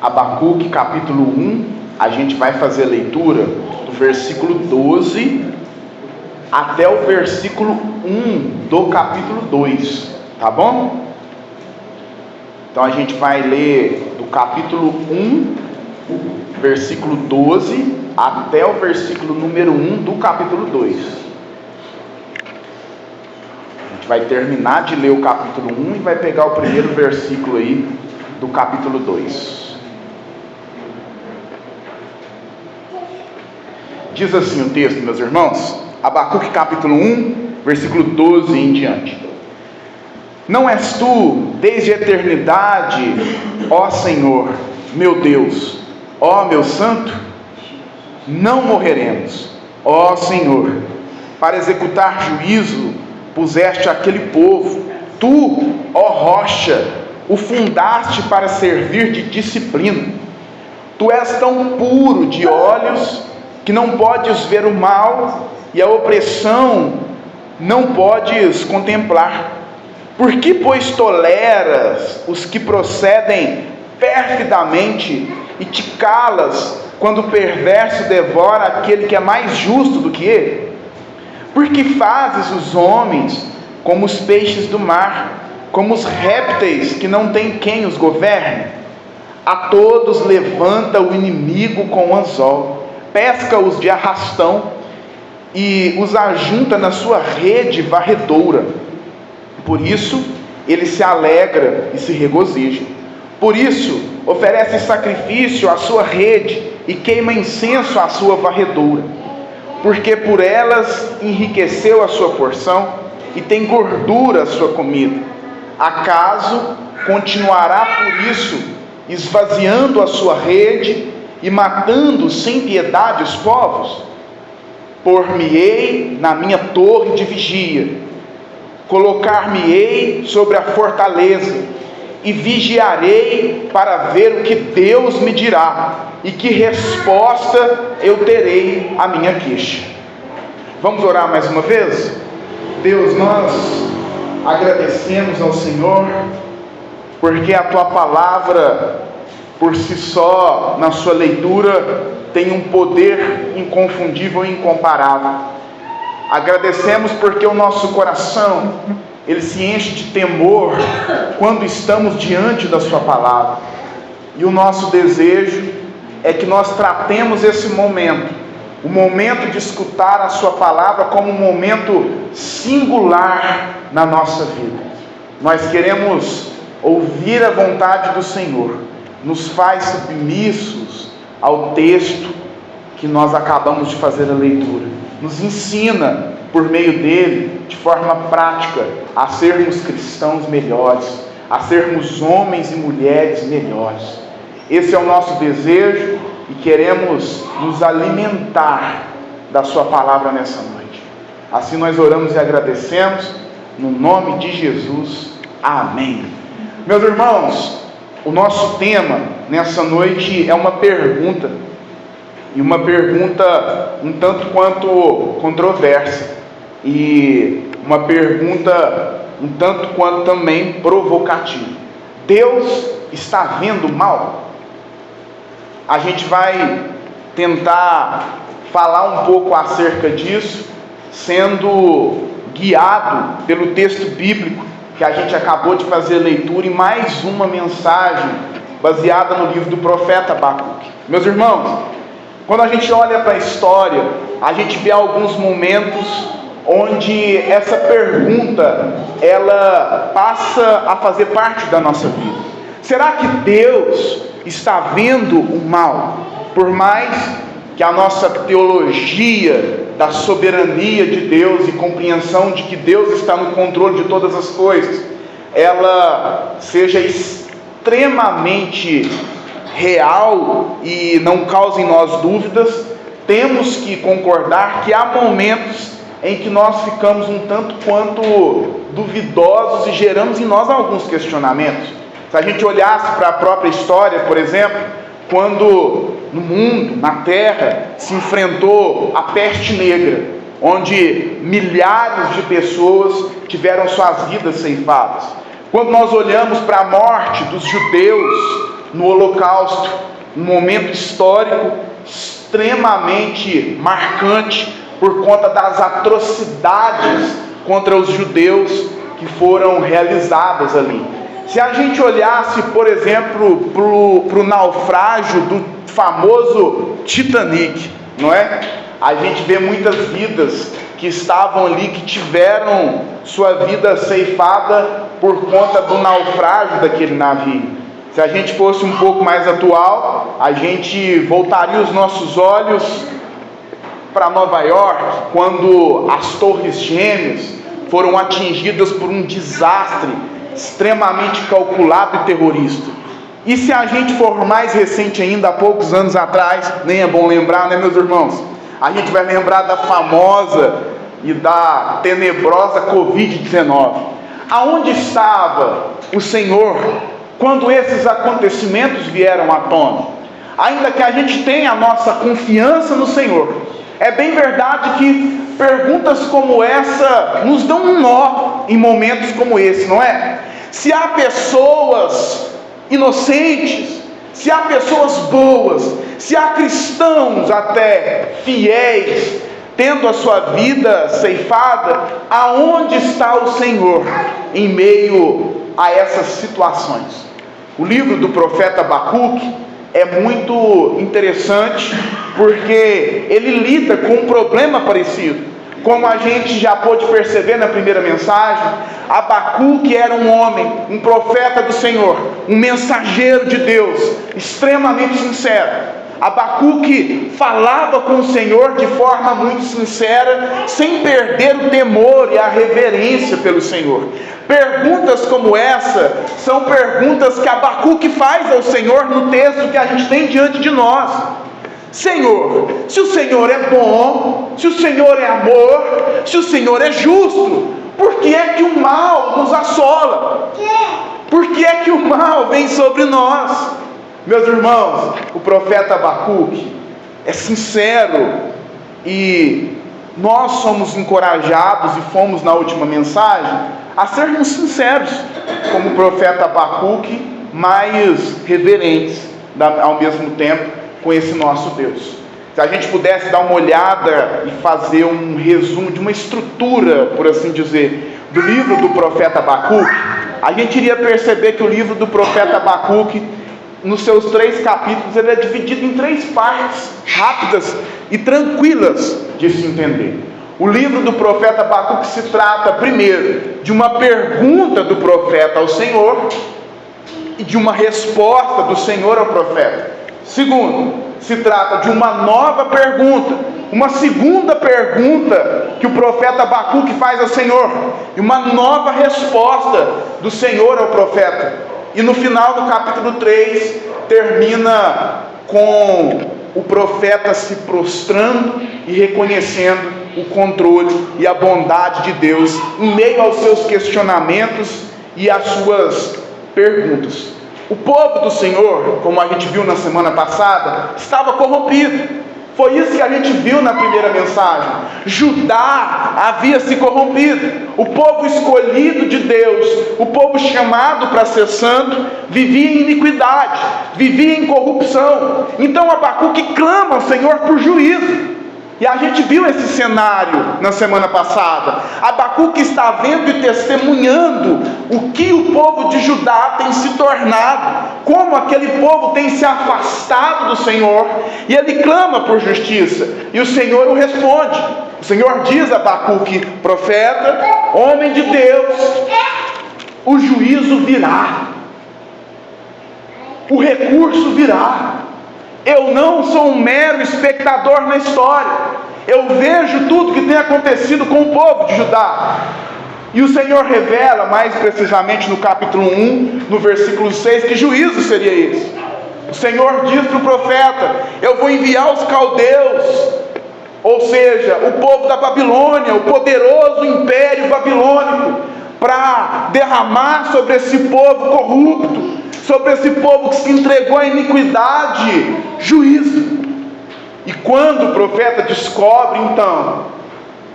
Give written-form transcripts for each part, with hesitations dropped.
Abacuque capítulo 1, a gente vai fazer a leitura do versículo 12 até o versículo 1 do capítulo 2, tá bom? Então a gente vai ler do capítulo 1, versículo 12 até o versículo número 1 do capítulo 2. Vai terminar de ler o capítulo 1 e vai pegar o primeiro versículo aí do capítulo 2. Diz assim o texto, meus irmãos, Abacuque capítulo 1, versículo 12 em diante. Não és tu desde a eternidade, ó Senhor, meu Deus, ó meu santo? Não morreremos, ó Senhor, para executar juízo puseste aquele povo. Tu, ó rocha, o fundaste para servir de disciplina. Tu és tão puro de olhos que não podes ver o mal, e a opressão não podes contemplar. Por que, pois, toleras os que procedem perfidamente e te calas quando o perverso devora aquele que é mais justo do que ele? Porque fazes os homens como os peixes do mar, como os répteis que não tem quem os governe? A todos levanta o inimigo com o anzol, pesca-os de arrastão e os ajunta na sua rede varredora. Por isso ele se alegra e se regozija. Por isso oferece sacrifício à sua rede e queima incenso à sua varredura. Porque por elas enriqueceu a sua porção e tem gordura a sua comida. Acaso continuará por isso, esvaziando a sua rede e matando sem piedade os povos? Por-me-ei na minha torre de vigia, colocar-me-ei sobre a fortaleza, e vigiarei para ver o que Deus me dirá, e que resposta eu terei à minha queixa. Vamos orar mais uma vez? Deus, nós agradecemos ao Senhor, porque a Tua palavra, por si só, na sua leitura, tem um poder inconfundível e incomparável. Agradecemos porque o nosso coração, ele se enche de temor quando estamos diante da Sua palavra. E o nosso desejo é que nós tratemos esse momento, o momento de escutar a Sua palavra, como um momento singular na nossa vida. Nós queremos ouvir a vontade do Senhor. Nos faz submissos ao texto que nós acabamos de fazer a leitura. Nos ensina, por meio dele, de forma prática, a sermos cristãos melhores, a sermos homens e mulheres melhores. Esse é o nosso desejo e queremos nos alimentar da Sua palavra nessa noite. Assim nós oramos e agradecemos, no nome de Jesus. Amém. Meus irmãos, o nosso tema nessa noite é uma pergunta, e uma pergunta um tanto quanto controversa, e uma pergunta um tanto quanto também provocativa. Deus está vendo mal? A gente vai tentar falar um pouco acerca disso, sendo guiado pelo texto bíblico que a gente acabou de fazer leitura, e mais uma mensagem baseada no livro do profeta Abacuque. Meus irmãos, quando a gente olha para a história, a gente vê alguns momentos onde essa pergunta, ela passa a fazer parte da nossa vida. Será que Deus está vendo o mal? Por mais que a nossa teologia da soberania de Deus e compreensão de que Deus está no controle de todas as coisas, ela seja extremamente real e não cause em nós dúvidas, temos que concordar que há momentos em que nós ficamos um tanto quanto duvidosos e geramos em nós alguns questionamentos. Se a gente olhasse para a própria história, por exemplo, quando no mundo, na terra, se enfrentou a peste negra, onde milhares de pessoas tiveram suas vidas ceifadas. Quando nós olhamos para a morte dos judeus no Holocausto, um momento histórico extremamente marcante por conta das atrocidades contra os judeus que foram realizadas ali. Se a gente olhasse, por exemplo, para o naufrágio do famoso Titanic, não é? A gente vê muitas vidas que estavam ali, que tiveram sua vida ceifada por conta do naufrágio daquele navio. Se a gente fosse um pouco mais atual, a gente voltaria os nossos olhos para Nova York, quando as Torres Gêmeas foram atingidas por um desastre extremamente calculado e terrorista. E se a gente for mais recente ainda, há poucos anos atrás, nem é bom lembrar, né, meus irmãos? A gente vai lembrar da famosa e da tenebrosa Covid-19. Aonde estava o Senhor quando esses acontecimentos vieram à tona? Ainda que a gente tenha a nossa confiança no Senhor, é bem verdade que perguntas como essa nos dão um nó em momentos como esse, não é? Se há pessoas inocentes, se há pessoas boas, se há cristãos até fiéis, tendo a sua vida ceifada, aonde está o Senhor em meio a essas situações? O livro do profeta Abacuque é muito interessante, porque ele lida com um problema parecido. Como a gente já pôde perceber na primeira mensagem, Abacuque era um homem, um profeta do Senhor, um mensageiro de Deus, extremamente sincero. Abacuque falava com o Senhor de forma muito sincera, sem perder o temor e a reverência pelo Senhor. Perguntas como essa são perguntas que Abacuque faz ao Senhor no texto que a gente tem diante de nós. Senhor, se o Senhor é bom, se o Senhor é amor, se o Senhor é justo, por que é que o mal nos assola? Por que é que o mal vem sobre nós? Meus irmãos, o profeta Abacuque é sincero, e nós somos encorajados, e fomos na última mensagem, a sermos sinceros, como o profeta Abacuque, mas reverentes ao mesmo tempo com esse nosso Deus. Se a gente pudesse dar uma olhada e fazer um resumo de uma estrutura, por assim dizer, do livro do profeta Abacuque, a gente iria perceber que o livro do profeta Abacuque, nos seus 3 capítulos, ele é dividido em 3 partes rápidas e tranquilas de se entender. O livro do profeta Abacuque se trata, primeiro, de uma pergunta do profeta ao Senhor e de uma resposta do Senhor ao profeta. Segundo, se trata de uma nova pergunta, uma segunda pergunta que o profeta Abacuque faz ao Senhor, e uma nova resposta do Senhor ao profeta. E no final do capítulo 3, termina com o profeta se prostrando e reconhecendo o controle e a bondade de Deus em meio aos seus questionamentos e às suas perguntas. O povo do Senhor, como a gente viu na semana passada, estava corrompido. Foi isso que a gente viu na primeira mensagem. Judá havia se corrompido. O povo escolhido de Deus, o povo chamado para ser santo, vivia em iniquidade, vivia em corrupção. Então Abacuque clama ao Senhor por juízo. E a gente viu esse cenário na semana passada. Abacuque está vendo e testemunhando o que o povo de Judá tem se tornado, como aquele povo tem se afastado do Senhor, e ele clama por justiça, e o Senhor o responde. O Senhor diz a Abacuque, profeta, homem de Deus, o juízo virá, o recurso virá. Eu não sou um mero espectador na história. Eu vejo tudo que tem acontecido com o povo de Judá. E o Senhor revela, mais precisamente no capítulo 1, no versículo 6, que juízo seria esse. O Senhor diz para o profeta, eu vou enviar os caldeus, ou seja, o povo da Babilônia, o poderoso império babilônico, para derramar sobre esse povo corrupto, sobre esse povo que se entregou à iniquidade, juízo. E quando o profeta descobre então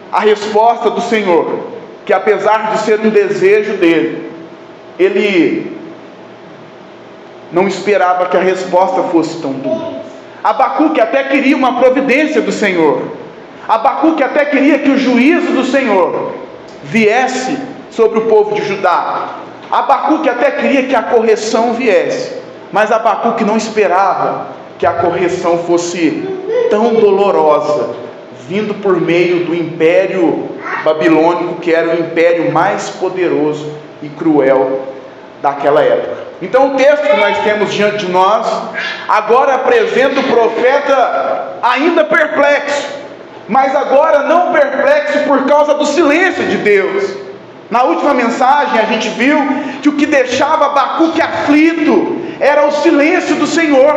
a resposta do Senhor, que apesar de ser um desejo dele, ele não esperava que a resposta fosse tão dura. Abacuque até queria uma providência do Senhor. Abacuque até queria que o juízo do Senhor viesse sobre o povo de Judá. Abacuque até queria que a correção viesse, mas Abacuque não esperava que a correção fosse tão dolorosa, vindo por meio do império babilônico, que era o império mais poderoso e cruel daquela época. Então o texto que nós temos diante de nós agora apresenta o profeta ainda perplexo, mas agora não perplexo por causa do silêncio de Deus. Na última mensagem a gente viu que o que deixava Abacuque aflito era o silêncio do Senhor,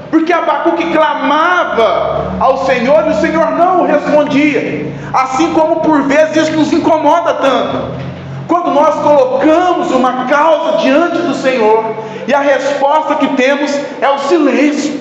porque Abacuque clamava ao Senhor e o Senhor não o respondia. Assim como por vezes isso nos incomoda tanto, quando nós colocamos uma causa diante do Senhor e a resposta que temos é o silêncio.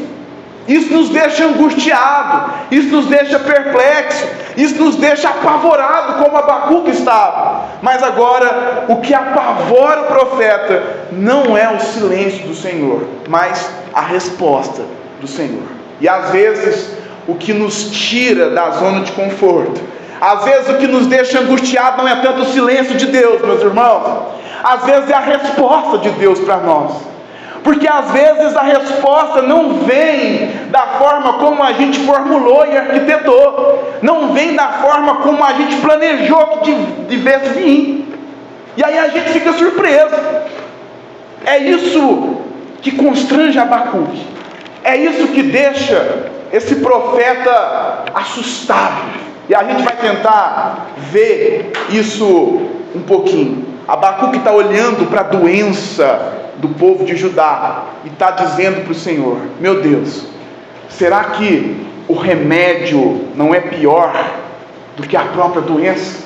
Isso nos deixa angustiado, isso nos deixa perplexo, isso nos deixa apavorado, como Abacuque estava. Mas agora, o que apavora o profeta não é o silêncio do Senhor, mas a resposta do Senhor. E às vezes, o que nos tira da zona de conforto, às vezes o que nos deixa angustiado não é tanto o silêncio de Deus, meus irmãos, às vezes é a resposta de Deus para nós. Porque às vezes a resposta não vem da forma como a gente formulou e arquitetou, não vem da forma como a gente planejou que devesse vir, e aí a gente fica surpreso. É isso que constrange Abacuque, é isso que deixa esse profeta assustado, e a gente vai tentar ver isso um pouquinho. Abacuque está olhando para a doença do povo de Judá e está dizendo para o Senhor: meu Deus, será que o remédio não é pior do que a própria doença?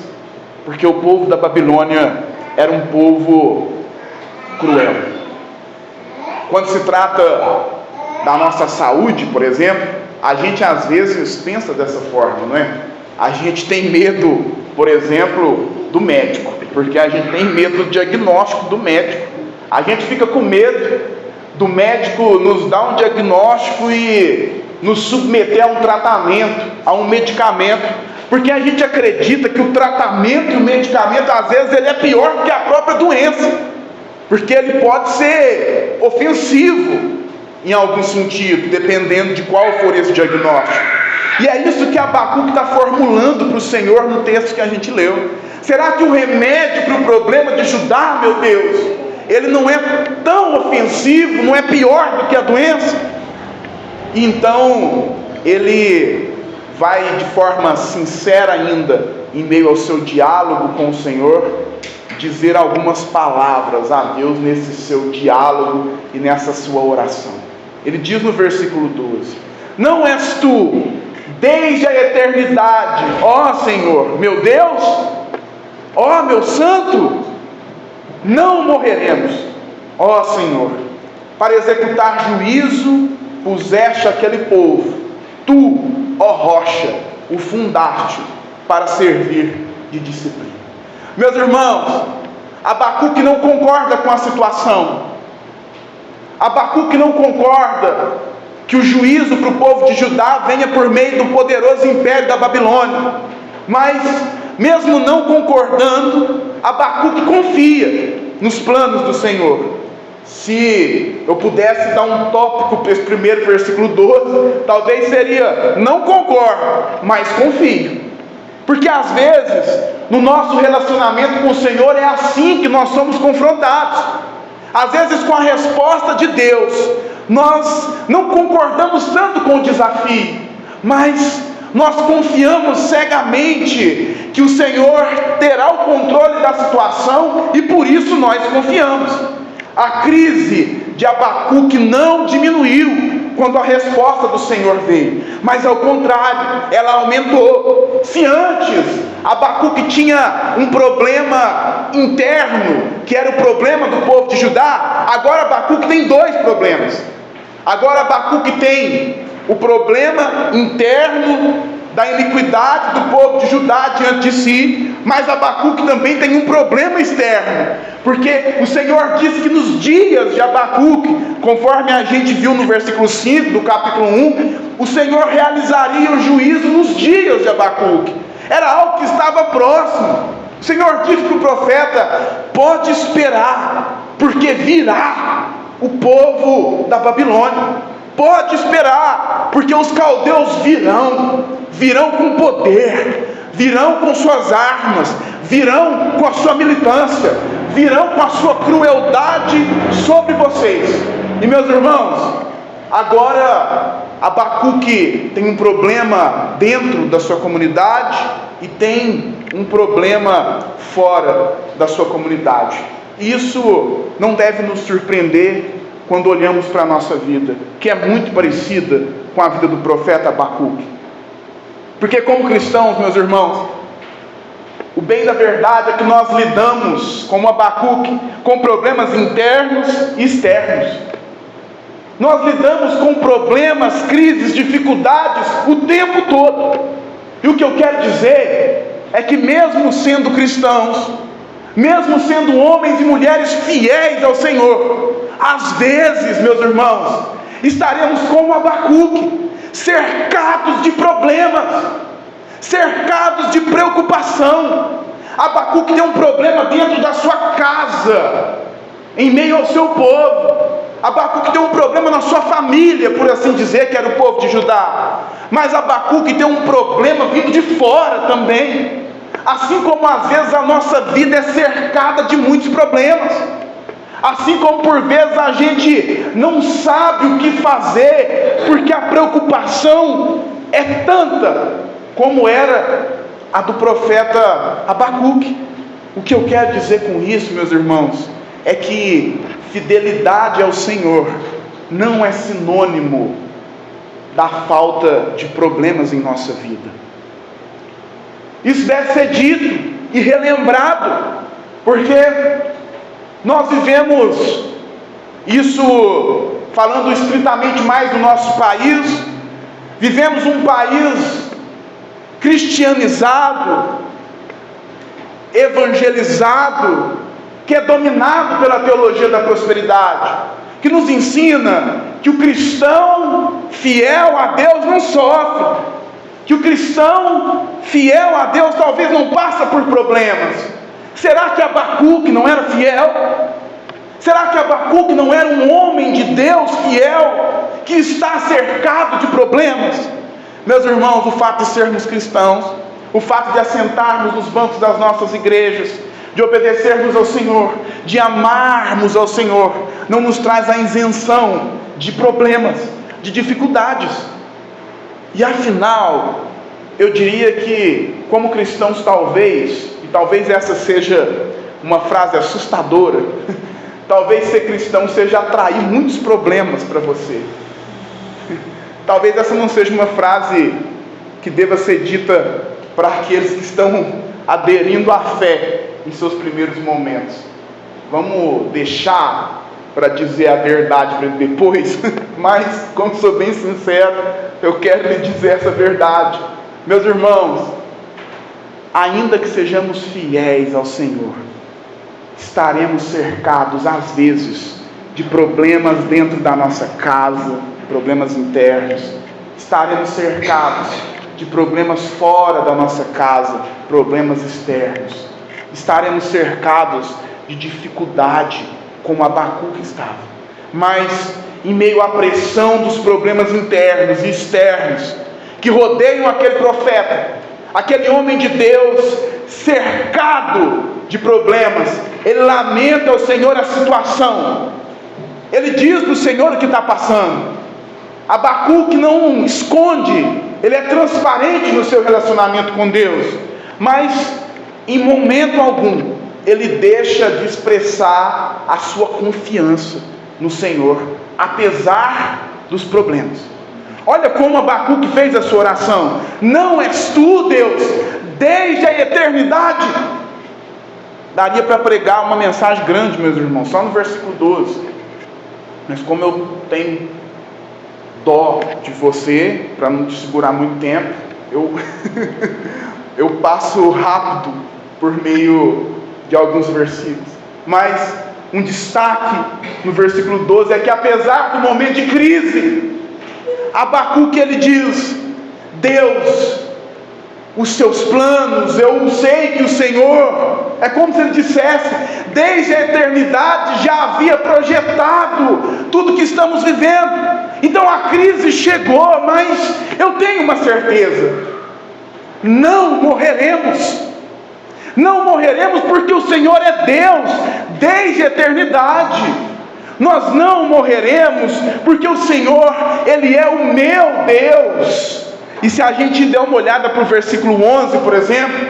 Porque o povo da Babilônia era um povo cruel. Quando se trata da nossa saúde, por exemplo, a gente às vezes pensa dessa forma, não é? A gente tem medo, por exemplo, do médico, porque a gente tem medo do diagnóstico do médico. A gente fica com medo do médico nos dar um diagnóstico e nos submeter a um tratamento, a um medicamento, porque a gente acredita que o tratamento e o medicamento, às vezes, ele é pior do que a própria doença, porque ele pode ser ofensivo em algum sentido, dependendo de qual for esse diagnóstico. E é isso que Abacuque está formulando para o Senhor no texto que a gente leu. Será que o remédio para o problema de Judá, meu Deus, ele não é tão ofensivo, não é pior do que a doença? Então ele vai de forma sincera ainda, em meio ao seu diálogo com o Senhor, dizer algumas palavras a Deus nesse seu diálogo e nessa sua oração. Ele diz no versículo 12: não és tu desde a eternidade, ó Senhor, meu Deus, ó meu santo, não morreremos, ó Senhor, para executar juízo puseste aquele povo, tu, ó rocha, o fundaste para servir de disciplina. Meus irmãos, Abacuque não concorda com a situação. Abacuque não concorda que o juízo para o povo de Judá venha por meio do poderoso império da Babilônia. Mas, mesmo não concordando, Abacuque confia nos planos do Senhor. Se eu pudesse dar um tópico para esse primeiro versículo 12, talvez seria: não concordo, mas confio. Porque às vezes, no nosso relacionamento com o Senhor, é assim que nós somos confrontados. Às vezes, com a resposta de Deus, nós não concordamos tanto com o desafio, mas nós confiamos cegamente que o Senhor terá o controle da situação, e por isso nós confiamos. A crise de Abacuque não diminuiu quando a resposta do Senhor veio, mas ao contrário, ela aumentou. Se antes Abacuque tinha um problema interno, que era o problema do povo de Judá, agora Abacuque tem dois problemas. Agora Abacuque tem o problema interno da iniquidade do povo de Judá diante de si, mas Abacuque também tem um problema externo, porque o Senhor disse que nos dias de Abacuque, conforme a gente viu no versículo 5 do capítulo 1, o Senhor realizaria o juízo nos dias de Abacuque. Era algo que estava próximo. O Senhor disse para o profeta: pode esperar, porque virá o povo da Babilônia. Pode esperar, porque os caldeus virão com poder, virão com suas armas, virão com a sua militância, virão com a sua crueldade sobre vocês. E meus irmãos, agora Abacuque tem um problema dentro da sua comunidade e tem um problema fora da sua comunidade. Isso não deve nos surpreender quando olhamos para a nossa vida, que é muito parecida com a vida do profeta Abacuque. Porque como cristãos, meus irmãos, o bem da verdade é que nós lidamos, como Abacuque, com problemas internos e externos. Nós lidamos com problemas, crises, dificuldades o tempo todo. E o que eu quero dizer é que mesmo sendo cristãos, mesmo sendo homens e mulheres fiéis ao Senhor, às vezes, meus irmãos, estaremos como Abacuque, cercados de problemas, cercados de preocupação. Abacuque tem um problema dentro da sua casa, em meio ao seu povo. Abacuque tem um problema na sua família, por assim dizer, que era o povo de Judá. Mas Abacuque tem um problema vindo de fora também. Assim como às vezes a nossa vida é cercada de muitos problemas, assim como por vezes a gente não sabe o que fazer, porque a preocupação é tanta como era a do profeta Abacuque. O que eu quero dizer com isso, meus irmãos, é que fidelidade ao Senhor não é sinônimo da falta de problemas em nossa vida. Isso deve ser dito e relembrado, porque nós vivemos isso, falando estritamente mais do nosso país, vivemos um país cristianizado, evangelizado, que é dominado pela teologia da prosperidade, que nos ensina que o cristão fiel a Deus não sofre, que o cristão fiel a Deus talvez não passa por problemas. Será que Abacuque não era fiel? Será que Abacuque não era um homem de Deus fiel, que está cercado de problemas? Meus irmãos, o fato de sermos cristãos, o fato de assentarmos nos bancos das nossas igrejas, de obedecermos ao Senhor, de amarmos ao Senhor, não nos traz a isenção de problemas, de dificuldades. E afinal, eu diria que como cristãos talvez essa seja uma frase assustadora, talvez ser cristão seja atrair muitos problemas para você. Talvez essa não seja uma frase que deva ser dita para aqueles que estão aderindo à fé em seus primeiros momentos. Vamos deixar para dizer a verdade para ele depois, mas como sou bem sincero, eu quero lhe dizer essa verdade. Meus irmãos, ainda que sejamos fiéis ao Senhor, estaremos cercados às vezes de problemas dentro da nossa casa, problemas internos, estaremos cercados de problemas fora da nossa casa, problemas externos, estaremos cercados de dificuldade, como Abacuque estava. Mas em meio à pressão dos problemas internos e externos que rodeiam aquele profeta, aquele homem de Deus cercado de problemas, ele lamenta ao Senhor a situação, ele diz para o Senhor o que está passando. Abacuque não esconde, ele é transparente no seu relacionamento com Deus, mas em momento algum ele deixa de expressar a sua confiança no Senhor, apesar dos problemas. Olha como Abacuque fez a sua oração: não és tu, Deus, desde a eternidade. Daria para pregar uma mensagem grande, meus irmãos, só no versículo 12, mas como eu tenho dó de você, para não te segurar muito tempo, eu passo rápido por meio de alguns versículos, mas um destaque no versículo 12 é que apesar do momento de crise, Abacuque ele diz: Deus, os seus planos, eu sei que o Senhor, é como se ele dissesse, desde a eternidade já havia projetado tudo que estamos vivendo. Então a crise chegou, mas eu tenho uma certeza: não morreremos. Não morreremos porque o Senhor é Deus desde a eternidade. Nós não morreremos porque o Senhor, Ele é o meu Deus. E se a gente der uma olhada para o versículo 11, por exemplo,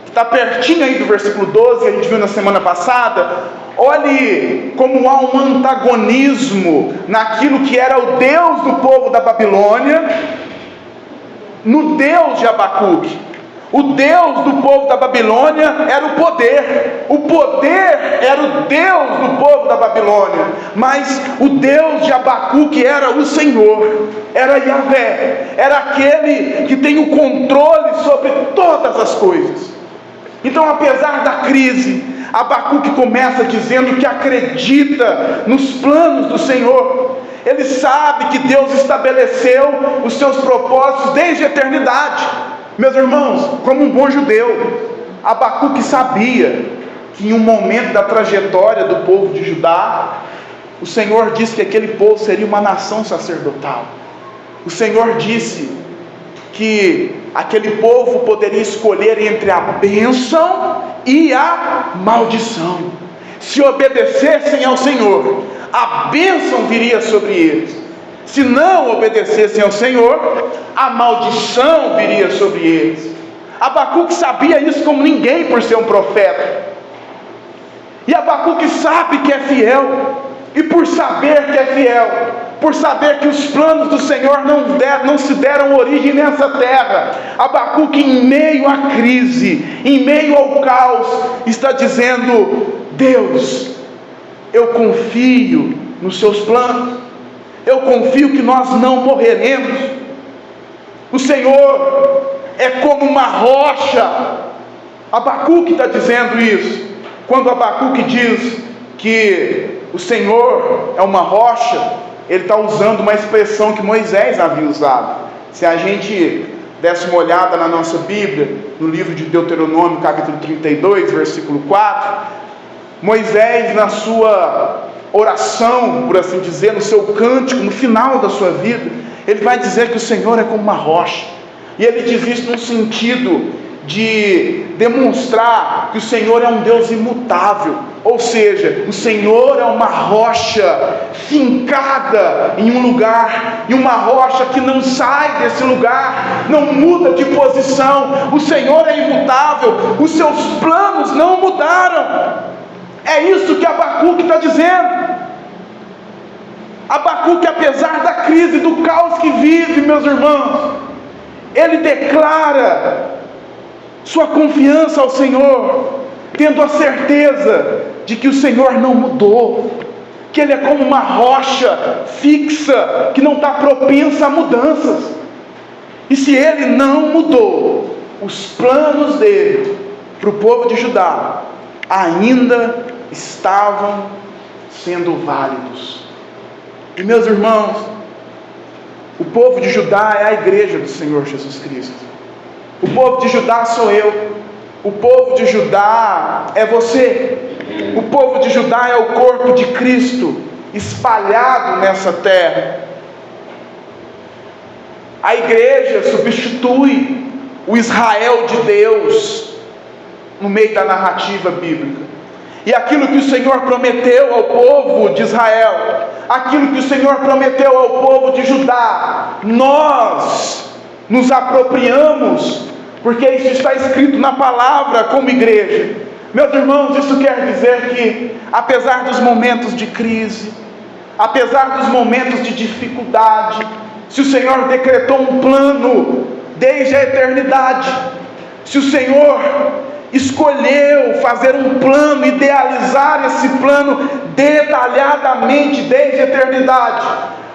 que está pertinho aí do versículo 12, que a gente viu na semana passada, olhe como há um antagonismo naquilo que era o Deus do povo da Babilônia, no Deus de Abacuque. O Deus do povo da Babilônia era o poder era o Deus do povo da Babilônia, mas o Deus de Abacuque era o Senhor, era Yahvé, era aquele que tem o controle sobre todas as coisas. Então, apesar da crise, Abacuque começa dizendo que acredita nos planos do Senhor. Ele sabe que Deus estabeleceu os seus propósitos desde a eternidade. Meus irmãos, como um bom judeu, Abacuque sabia que em um momento da trajetória do povo de Judá, o Senhor disse que aquele povo seria uma nação sacerdotal. O Senhor disse que aquele povo poderia escolher entre a bênção e a maldição. Se obedecessem ao Senhor, a bênção viria sobre eles. Se não obedecessem ao Senhor, a maldição viria sobre eles. Abacuque sabia isso como ninguém, por ser um profeta. E Abacuque sabe que é fiel. E por saber que é fiel, por saber que os planos do Senhor não se deram origem nessa terra, Abacuque, em meio à crise, em meio ao caos, está dizendo: Deus, eu confio nos seus planos, eu confio que nós não morreremos. O Senhor é como uma rocha. Abacuque está dizendo isso. Quando Abacuque diz que o Senhor é uma rocha, ele está usando uma expressão que Moisés havia usado. Se a gente desse uma olhada na nossa Bíblia, no livro de Deuteronômio, capítulo 32, versículo 4, Moisés, na sua oração, por assim dizer, no seu cântico, no final da sua vida, ele vai dizer que o Senhor é como uma rocha. E ele diz isso no sentido de demonstrar que o Senhor é um Deus imutável, ou seja, o Senhor é uma rocha fincada em um lugar, e uma rocha que não sai desse lugar, não muda de posição. O Senhor é imutável, os seus planos não mudaram. É isso que Abacuque está dizendo. Abacuque, apesar da crise, do caos que vive, meus irmãos, ele declara sua confiança ao Senhor, tendo a certeza de que o Senhor não mudou, que Ele é como uma rocha fixa, que não está propensa a mudanças. E se Ele não mudou, os planos dele para o povo de Judá ainda estavam sendo válidos. E meus irmãos, o povo de Judá é a igreja do Senhor Jesus Cristo. O povo de Judá sou eu. O povo de Judá é você. O povo de Judá é o corpo de Cristo espalhado nessa terra. A igreja substitui o Israel de Deus no meio da narrativa bíblica. E aquilo que o Senhor prometeu ao povo de Israel, aquilo que o Senhor prometeu ao povo de Judá, nós nos apropriamos, porque isso está escrito na palavra como igreja. Meus irmãos, isso quer dizer que, apesar dos momentos de crise, apesar dos momentos de dificuldade, se o Senhor decretou um plano desde a eternidade, se o Senhor escolheu fazer um plano, idealizar esse plano detalhadamente desde a eternidade,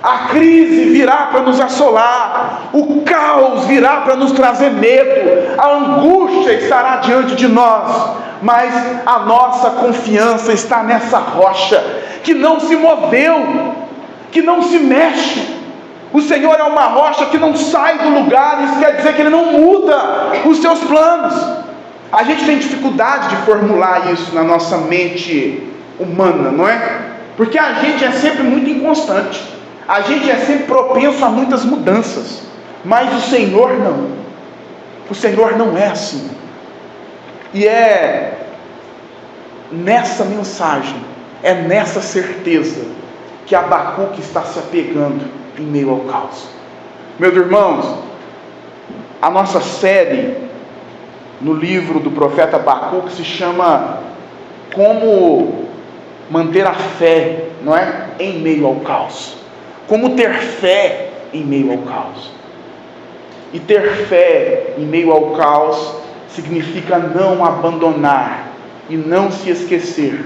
A crise virá para nos assolar, o caos virá para nos trazer medo, a angústia estará diante de nós, mas a nossa confiança está nessa rocha, que não se moveu, que não se mexe. O Senhor é uma rocha que não sai do lugar, isso quer dizer que Ele não muda os seus planos. A gente tem dificuldade de formular isso na nossa mente humana, não é? Porque a gente é sempre muito inconstante. A gente é sempre propenso a muitas mudanças, mas o Senhor não. O Senhor não é assim. E é nessa mensagem, é nessa certeza que Abacuque está se apegando em meio ao caos. Meus irmãos, a nossa série no livro do profeta Abacuque se chama Como Manter a Fé, não é? Em meio ao caos. Como ter fé em meio ao caos. E ter fé em meio ao caos significa não abandonar e não se esquecer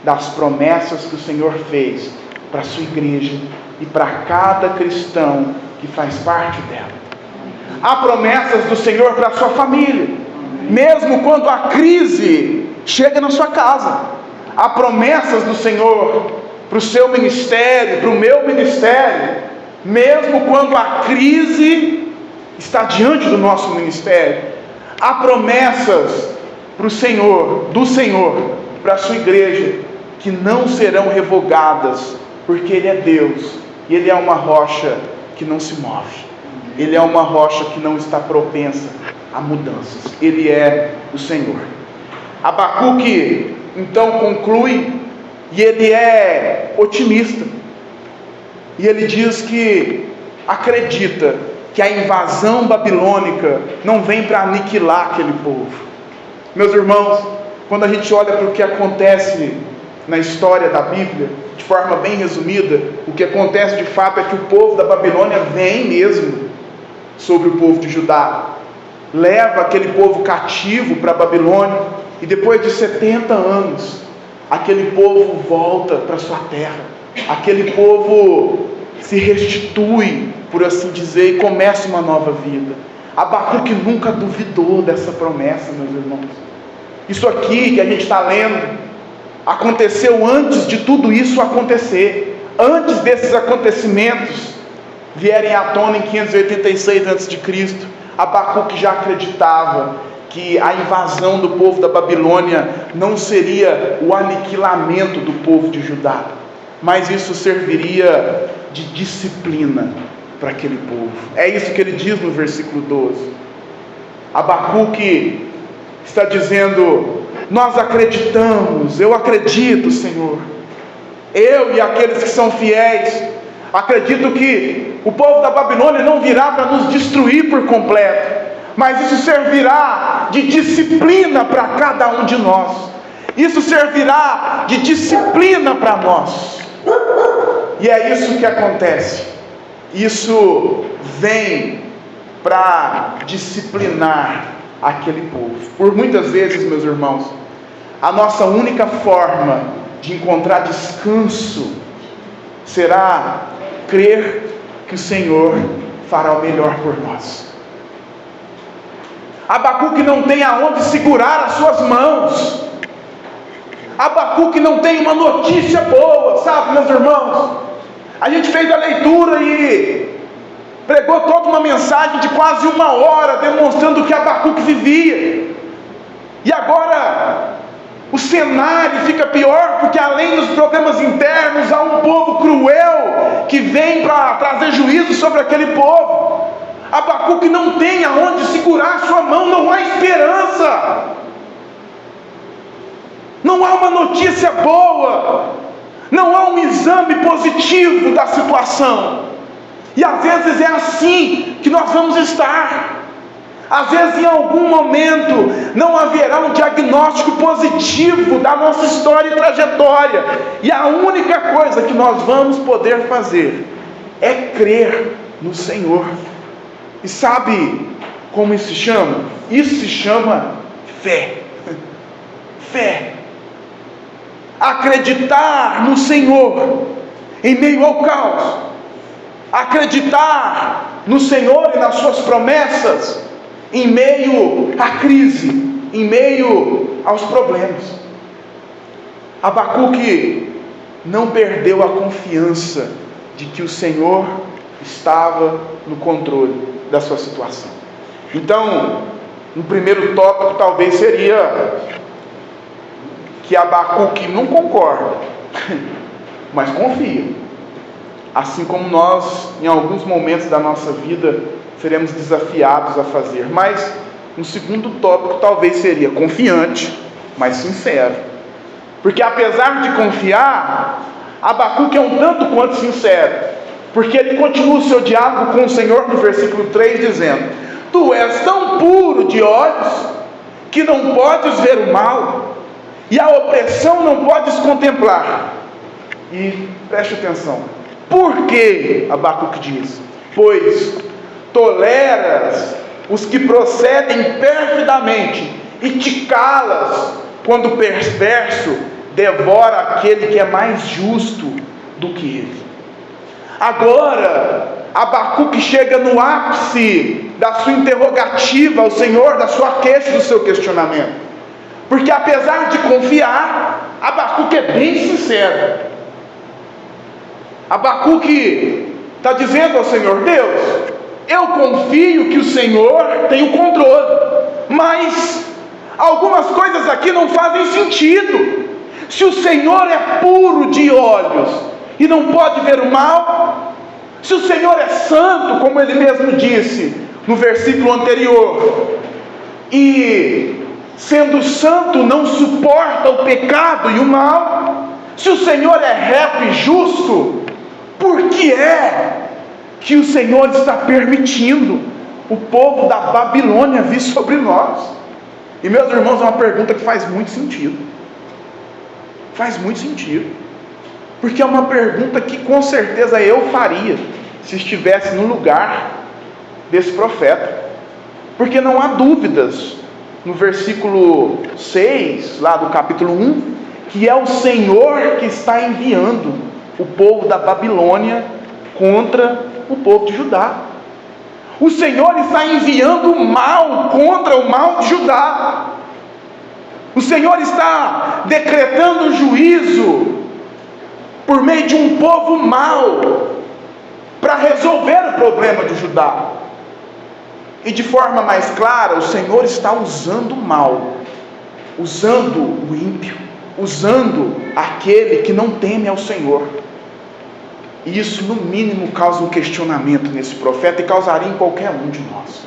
das promessas que o Senhor fez para a sua igreja e para cada cristão que faz parte dela. Há promessas do Senhor para a sua família, mesmo quando a crise chega na sua casa. Há promessas do Senhor para o seu ministério, para o meu ministério, mesmo quando a crise está diante do nosso ministério. Há promessas para o Senhor, do Senhor, para a sua igreja, que não serão revogadas, porque Ele é Deus, e Ele é uma rocha que não se move, Ele é uma rocha que não está propensa a mudanças, Ele é o Senhor. Abacuque então conclui, e ele é otimista, e ele diz que acredita que a invasão babilônica não vem para aniquilar aquele povo. Meus irmãos, quando a gente olha para o que acontece na história da Bíblia, de forma bem resumida, o que acontece de fato é que o povo da Babilônia vem mesmo sobre o povo de Judá, leva aquele povo cativo para a Babilônia, e depois de 70 anos, aquele povo volta para sua terra, aquele povo se restitui, por assim dizer, e começa uma nova vida. Abacuque nunca duvidou dessa promessa, meus irmãos. Isso aqui que a gente está lendo aconteceu antes de tudo isso acontecer, antes desses acontecimentos vierem à tona em 586 a.C., Abacuque já acreditava que a invasão do povo da Babilônia não seria o aniquilamento do povo de Judá, mas isso serviria de disciplina para aquele povo. É isso que ele diz no versículo 12. Abacuque está dizendo: nós acreditamos, eu acredito, Senhor, eu e aqueles que são fiéis, acredito que o povo da Babilônia não virá para nos destruir por completo, mas isso servirá de disciplina para cada um de nós. Isso servirá de disciplina para nós. E é isso que acontece. Isso vem para disciplinar aquele povo. Por muitas vezes, meus irmãos, a nossa única forma de encontrar descanso será crer que o Senhor fará o melhor por nós. Abacuque não tem aonde segurar as suas mãos. Abacuque não tem uma notícia boa, sabe, meus irmãos? A gente fez a leitura e pregou toda uma mensagem de quase 1 hora, demonstrando o que Abacuque vivia. E agora o cenário fica pior, porque além dos problemas internos, há um povo cruel que vem para trazer juízo sobre aquele povo. Abacuque não tem aonde segurar a sua mão, não há esperança, não há uma notícia boa, não há um exame positivo da situação. E às vezes é assim que nós vamos estar. Às vezes em algum momento não haverá um diagnóstico positivo da nossa história e trajetória, e a única coisa que nós vamos poder fazer é crer no Senhor. E sabe como isso se chama? Isso se chama fé. Fé. Acreditar no Senhor em meio ao caos. acreditar no Senhor e nas suas promessas em meio à crise, em meio aos problemas. Abacuque não perdeu a confiança de que o Senhor estava no controle da sua situação. Então, no primeiro tópico talvez seria que Abacuque não concorda, mas confia. Assim como nós, em alguns momentos da nossa vida, seremos desafiados a fazer. Mas um segundo tópico talvez seria confiante, mas sincero. Porque apesar de confiar, Abacuque é um tanto quanto sincero. Porque ele continua o seu diálogo com o Senhor no versículo 3, dizendo: Tu és tão puro de olhos, que não podes ver o mal, e a opressão não podes contemplar. E preste atenção. Por que, Abacuque diz? Pois toleras os que procedem perfidamente, e te calas quando o perverso devora aquele que é mais justo do que ele. Agora, Abacuque chega no ápice da sua interrogativa ao Senhor, da sua queixa, do seu questionamento. Porque apesar de confiar, Abacuque é bem sincero. Abacuque está dizendo ao Senhor: Deus, eu confio que o Senhor tem o controle, mas algumas coisas aqui não fazem sentido. Se o Senhor é puro de olhos e não pode ver o mal, se o Senhor é santo, como ele mesmo disse no versículo anterior, e sendo santo não suporta o pecado e o mal, se o Senhor é reto e justo, por que é que o Senhor está permitindo o povo da Babilônia vir sobre nós? E meus irmãos, é uma pergunta que faz muito sentido. Faz muito sentido. Porque é uma pergunta que com certeza eu faria se estivesse no lugar desse profeta. Porque não há dúvidas no versículo 6, lá do capítulo 1, que é o Senhor que está enviando o povo da Babilônia contra o povo de Judá. O Senhor está enviando o mal contra o mal de Judá. O Senhor está decretando juízo por meio de um povo mau para resolver o problema de Judá. E de forma mais clara, o Senhor está usando o mal, usando o ímpio, usando aquele que não teme ao Senhor. E isso no mínimo causa um questionamento nesse profeta, e causaria em qualquer um de nós.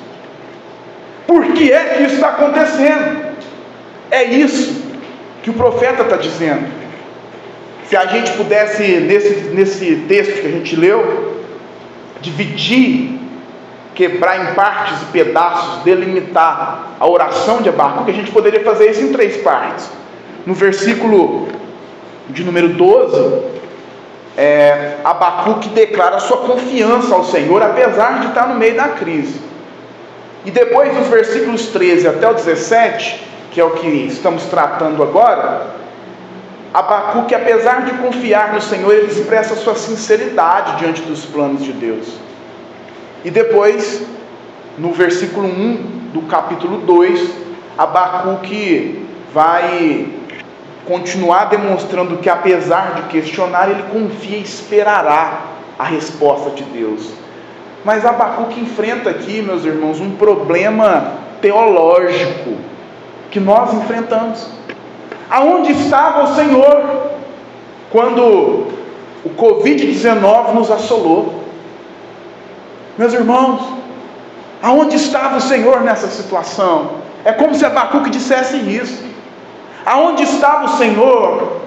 Por que é que isso está acontecendo? É isso que o profeta está dizendo. Se a gente pudesse, nesse texto que a gente leu, dividir, quebrar em partes e pedaços, delimitar a oração de Abacuque, a gente poderia fazer isso em 3 partes. No versículo de número 12, Abacuque declara sua confiança ao Senhor, apesar de estar no meio da crise. E depois, dos versículos 13 até o 17, que é o que estamos tratando agora, Abacuque, apesar de confiar no Senhor, ele expressa sua sinceridade diante dos planos de Deus. E depois, no versículo 1 do capítulo 2, Abacuque vai continuar demonstrando que, apesar de questionar, ele confia e esperará a resposta de Deus. Mas Abacuque enfrenta aqui, meus irmãos, um problema teológico que nós enfrentamos. Aonde estava o Senhor quando o Covid-19 nos assolou? Meus irmãos, aonde estava o Senhor nessa situação? É como se Abacuque dissesse isso. Aonde estava o Senhor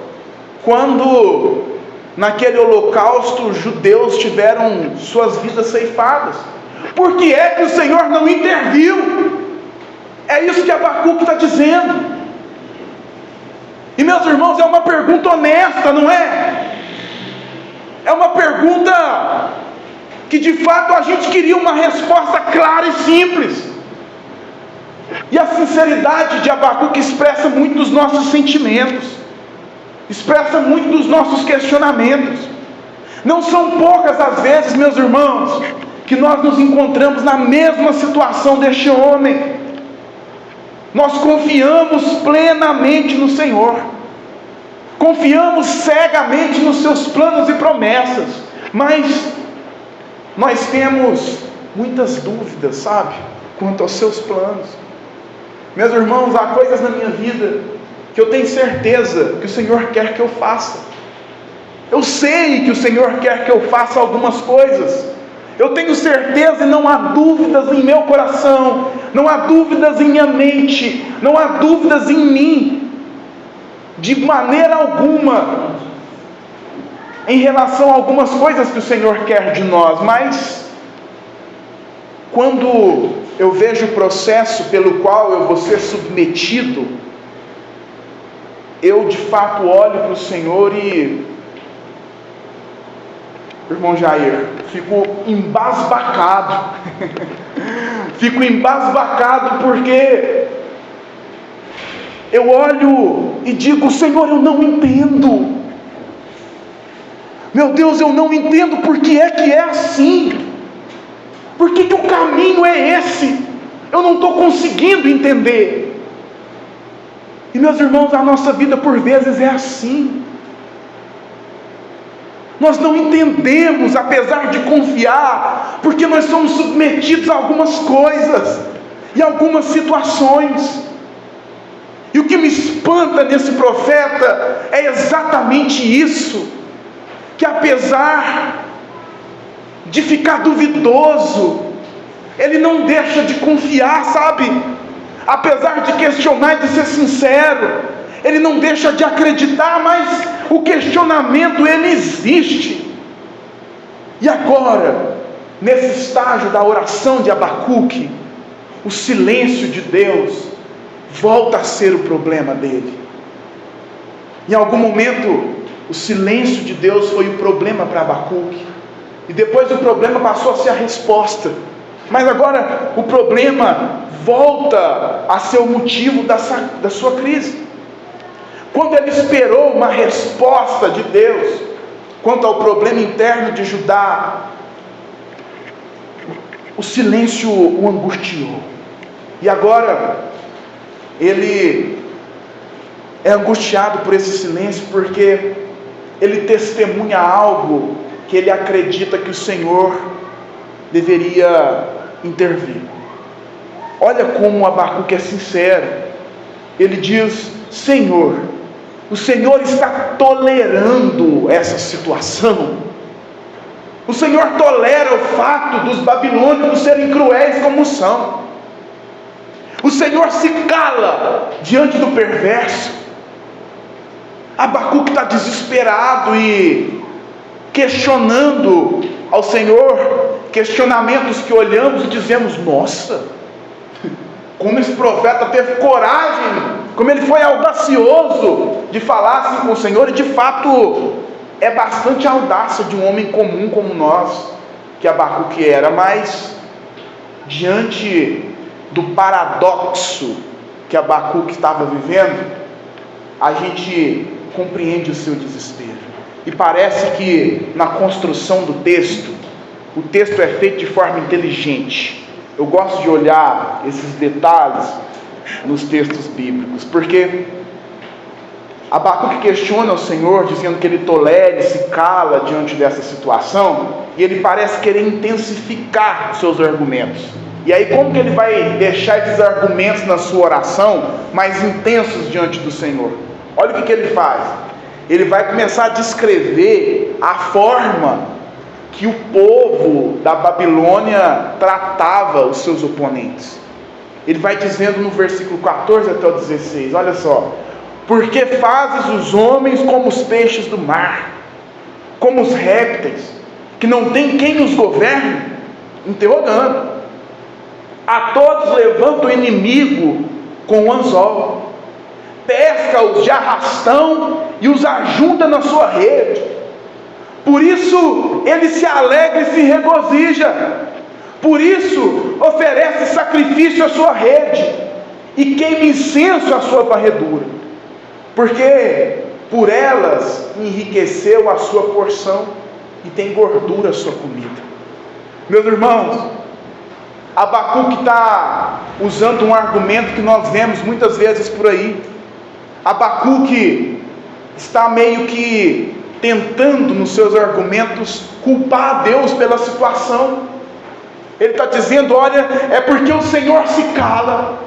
quando naquele holocausto os judeus tiveram suas vidas ceifadas? Por que é que o Senhor não interviu? É isso que Abacuque está dizendo. E meus irmãos, é uma pergunta honesta, não é? É uma pergunta que de fato a gente queria uma resposta clara e simples. E a sinceridade de Abacuque expressa muito dos nossos sentimentos, expressa muito dos nossos questionamentos. Não são poucas as vezes, meus irmãos, que nós nos encontramos na mesma situação deste homem. Nós confiamos plenamente no Senhor, confiamos cegamente nos seus planos e promessas, mas nós temos muitas dúvidas, sabe, quanto aos seus planos. Meus irmãos, há coisas na minha vida que eu tenho certeza que o Senhor quer que eu faça. Eu sei que o Senhor quer que eu faça algumas coisas. Eu tenho certeza e não há dúvidas em meu coração, não há dúvidas em minha mente, não há dúvidas em mim, de maneira alguma, em relação a algumas coisas que o Senhor quer de nós. Mas quando eu vejo o processo pelo qual eu vou ser submetido, eu de fato olho para o Senhor e, irmão Jair, fico embasbacado. Fico embasbacado porque eu olho e digo: Senhor, eu não entendo. Meu Deus, eu não entendo por que é assim. Por que o caminho é esse? Eu não estou conseguindo entender. E meus irmãos, a nossa vida por vezes é assim. Nós não entendemos, apesar de confiar, porque nós somos submetidos a algumas coisas e algumas situações. E o que me espanta nesse profeta é exatamente isso, que apesar de ficar duvidoso, ele não deixa de confiar, sabe? Apesar de questionar e de ser sincero, ele não deixa de acreditar, mas o questionamento, ele existe. E agora, nesse estágio da oração de Abacuque, o silêncio de Deus volta a ser o problema dele. Em algum momento, o silêncio de Deus foi o problema para Abacuque, e depois o problema passou a ser a resposta. Mas agora o problema volta a ser o motivo da sua crise. Quando ele esperou uma resposta de Deus quanto ao problema interno de Judá, o silêncio o angustiou. E agora ele é angustiado por esse silêncio, porque ele testemunha algo que ele acredita que o Senhor deveria intervir. Olha como Abacuque é sincero. Ele diz: Senhor, o Senhor está tolerando essa situação. O Senhor tolera o fato dos babilônicos serem cruéis como são. O Senhor se cala diante do perverso. Abacuque está desesperado e questionando ao Senhor, questionamentos que olhamos e dizemos: nossa, como esse profeta teve coragem, como ele foi audacioso de falar assim com o Senhor. E de fato é bastante audácia de um homem comum como nós, que Abacuque era. Mas diante do paradoxo que Abacuque estava vivendo, a gente compreende o seu desespero. E parece que na construção do texto, o texto é feito de forma inteligente. Eu gosto de olhar esses detalhes nos textos bíblicos, porque Abacuque questiona o Senhor, dizendo que ele tolera e se cala diante dessa situação, e ele parece querer intensificar os seus argumentos. E aí, como que ele vai deixar esses argumentos na sua oração mais intensos diante do Senhor? Olha o que ele faz. Ele vai começar a descrever a forma que o povo da Babilônia tratava os seus oponentes. Ele vai dizendo no versículo 14 até o 16, olha só: porque fazes os homens como os peixes do mar, como os répteis, que não tem quem os governe? Interrogando. A todos levanta o inimigo com o anzol, pesca-os de arrastão e os ajunta na sua rede. Por isso ele se alegra e se regozija. Por isso oferece sacrifício à sua rede e queima incenso à sua varredura, porque por elas enriqueceu a sua porção e tem gordura a sua comida. Meus irmãos, Abacuque está usando um argumento que nós vemos muitas vezes por aí. Abacuque está meio que tentando nos seus argumentos culpar a Deus pela situação. Ele está dizendo: olha, é porque o Senhor se cala,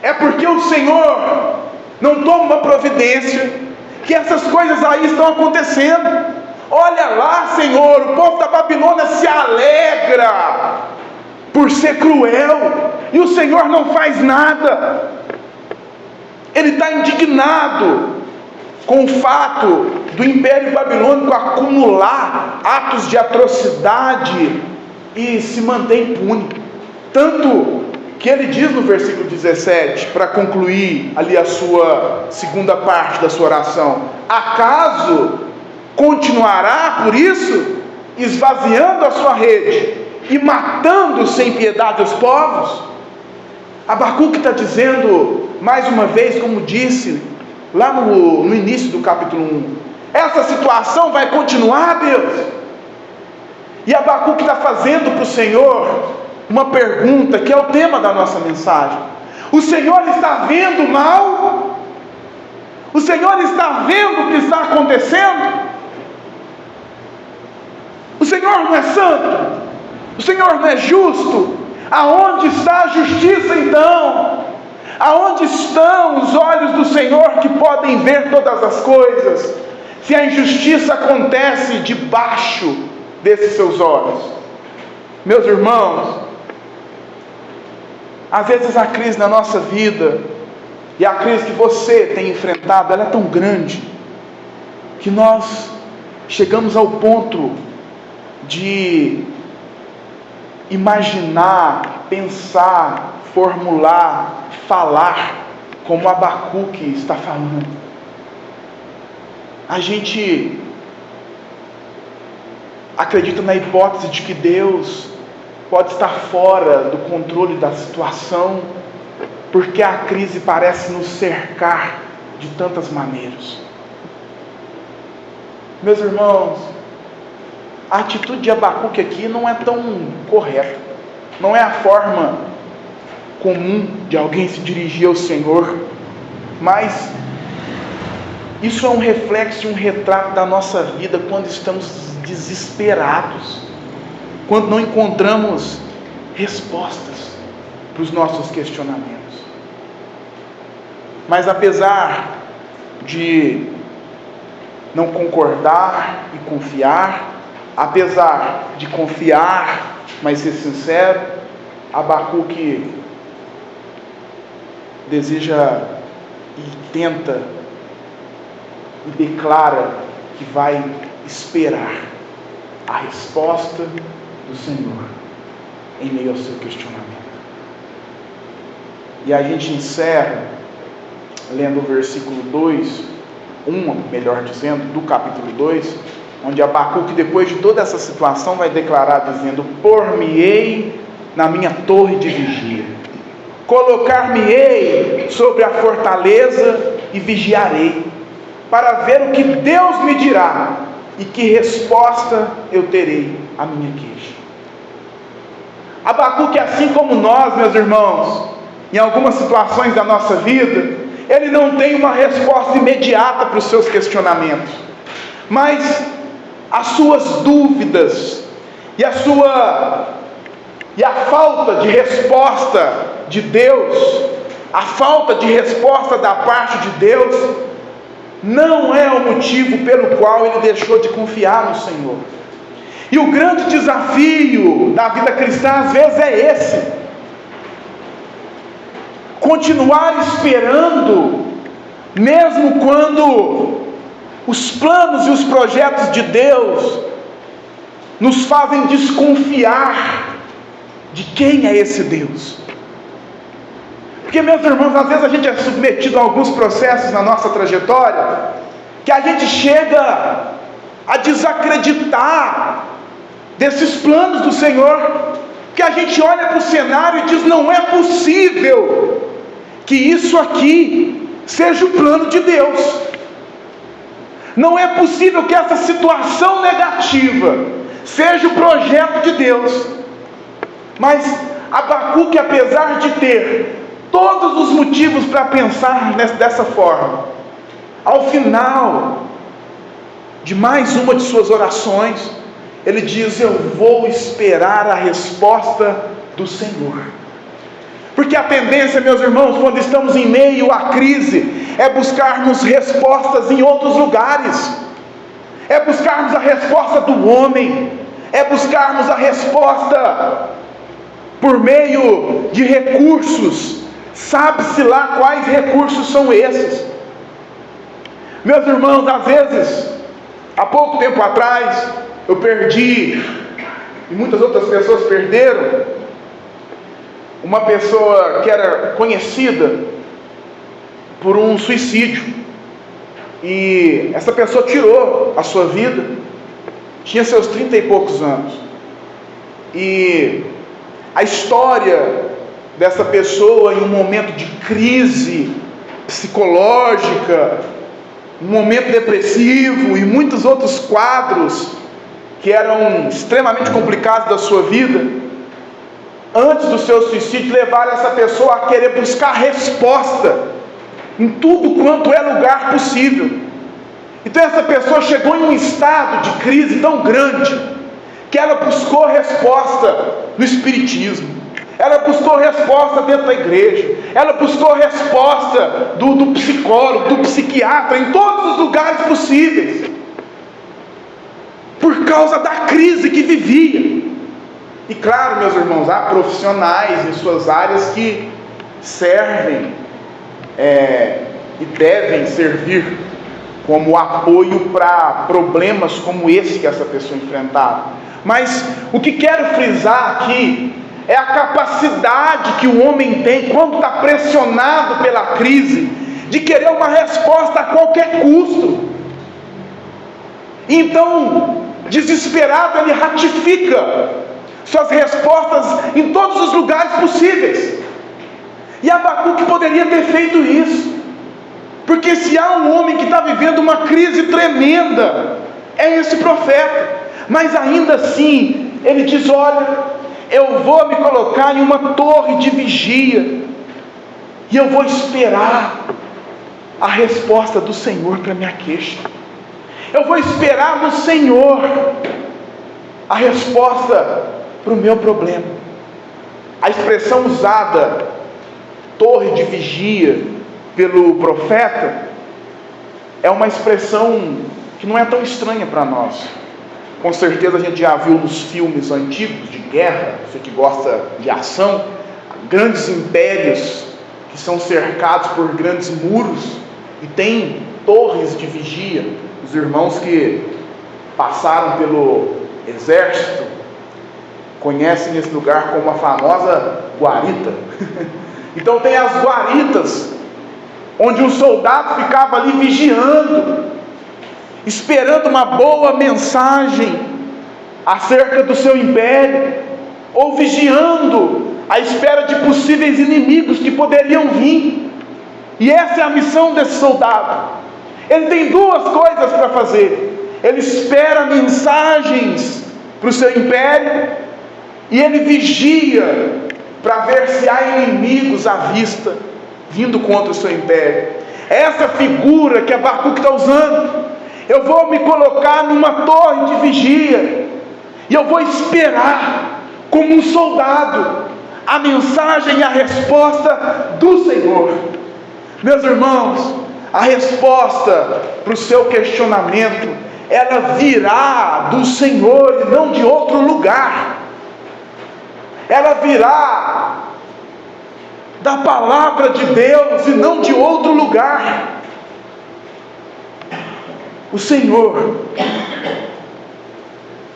é porque o Senhor não toma uma providência, que essas coisas aí estão acontecendo. Olha lá, Senhor, o povo da Babilônia se alegra por ser cruel, e o Senhor não faz nada. Ele está indignado com o fato do Império Babilônico acumular atos de atrocidade e se manter impune. Tanto que ele diz no versículo 17, para concluir ali a sua segunda parte da sua oração: acaso continuará por isso, esvaziando a sua rede e matando sem piedade os povos? Abacuque está dizendo, mais uma vez, como disse lá no início do capítulo 1, essa situação vai continuar, Deus. E Abacuque está fazendo para o Senhor uma pergunta, que é o tema da nossa mensagem: o Senhor está vendo o mal? O Senhor está vendo o que está acontecendo? O Senhor não é santo? O Senhor não é justo? Aonde está a justiça então? Aonde estão os olhos do Senhor que podem ver todas as coisas, se a injustiça acontece debaixo desses seus olhos? Meus irmãos, às vezes a crise na nossa vida, e a crise que você tem enfrentado, ela é tão grande, que nós chegamos ao ponto de imaginar, pensar, formular, falar como Abacuque está falando. A gente acredita na hipótese de que Deus pode estar fora do controle da situação, porque a crise parece nos cercar de tantas maneiras. Meus irmãos, a atitude de Abacuque aqui não é tão correta, não é a forma comum de alguém se dirigir ao Senhor, mas isso é um reflexo, um retrato da nossa vida quando estamos desesperados, quando não encontramos respostas para os nossos questionamentos. Mas apesar de não concordar e confiar, apesar de confiar, mas ser sincero, Abacuque deseja e tenta e declara que vai esperar a resposta do Senhor em meio ao seu questionamento. E a gente encerra lendo o versículo 1, melhor dizendo, do capítulo 2, onde Abacuque, depois de toda essa situação, vai declarar dizendo: por-me-ei na minha torre de vigia, colocar-me-ei sobre a fortaleza e vigiarei, para ver o que Deus me dirá e que resposta eu terei à minha queixa. Abacuque, assim como nós, meus irmãos, em algumas situações da nossa vida, ele não tem uma resposta imediata para os seus questionamentos, mas as suas dúvidas e a falta de resposta de Deus, a falta de resposta da parte de Deus, não é o motivo pelo qual ele deixou de confiar no Senhor. E o grande desafio da vida cristã às vezes é esse: continuar esperando, mesmo quando os planos e os projetos de Deus nos fazem desconfiar de quem é esse Deus. Porque, meus irmãos, às vezes a gente é submetido a alguns processos na nossa trajetória, que a gente chega a desacreditar desses planos do Senhor, que a gente olha para o cenário e diz: não é possível que isso aqui seja o plano de Deus. Não é possível que essa situação negativa, seja o projeto de Deus. Mas Abacuque, apesar de ter todos os motivos para pensar dessa forma, ao final de mais uma de suas orações, ele diz: eu vou esperar a resposta do Senhor. Porque a tendência, meus irmãos, quando estamos em meio à crise, é buscarmos respostas em outros lugares, é buscarmos a resposta do homem, é buscarmos a resposta por meio de recursos, sabe-se lá quais recursos são esses. Meus irmãos, às vezes, há pouco tempo atrás, eu perdi, e muitas outras pessoas perderam, uma pessoa que era conhecida por um suicídio, e essa pessoa tirou a sua vida, tinha seus 30 e poucos anos, e a história dessa pessoa em um momento de crise psicológica, um momento depressivo e muitos outros quadros que eram extremamente complicados da sua vida, antes do seu suicídio, levaram essa pessoa a querer buscar resposta em tudo quanto é lugar possível. Então essa pessoa chegou em um estado de crise tão grande que ela buscou resposta no espiritismo, ela buscou resposta dentro da igreja, ela buscou resposta do psicólogo, do psiquiatra, em todos os lugares possíveis, por causa da crise que vivia. E claro, meus irmãos, há profissionais em suas áreas que servem e devem servir como apoio para problemas como esse que essa pessoa enfrentava. Mas o que quero frisar aqui é a capacidade que o homem tem, quando está pressionado pela crise, de querer uma resposta a qualquer custo. Então, desesperado, ele ratifica suas respostas em todos os lugares possíveis. E Abacuque poderia ter feito isso, porque se há um homem que está vivendo uma crise tremenda, é esse profeta. Mas ainda assim, ele diz: olha, eu vou me colocar em uma torre de vigia, e eu vou esperar a resposta do Senhor para minha queixa. Eu vou esperar no Senhor a resposta para o meu problema. A expressão usada, torre de vigia, pelo profeta, é uma expressão que não é tão estranha para nós. Com certeza a gente já viu nos filmes antigos de guerra, você que gosta de ação, grandes impérios que são cercados por grandes muros e tem torres de vigia. Os irmãos que passaram pelo exército conhecem esse lugar como a famosa guarita. Então tem as guaritas, onde um soldado ficava ali vigiando, esperando uma boa mensagem acerca do seu império, ou vigiando à espera de possíveis inimigos que poderiam vir. E essa é a missão desse soldado. Ele tem duas coisas para fazer: ele espera mensagens para o seu império, e ele vigia para ver se há inimigos à vista vindo contra o seu império. Essa figura que Abacuque está usando: eu vou me colocar numa torre de vigia, e eu vou esperar como um soldado a mensagem e a resposta do Senhor. Meus irmãos, a resposta para o seu questionamento, ela virá do Senhor e não de outro lugar. Ela virá da palavra de Deus e não de outro lugar. O Senhor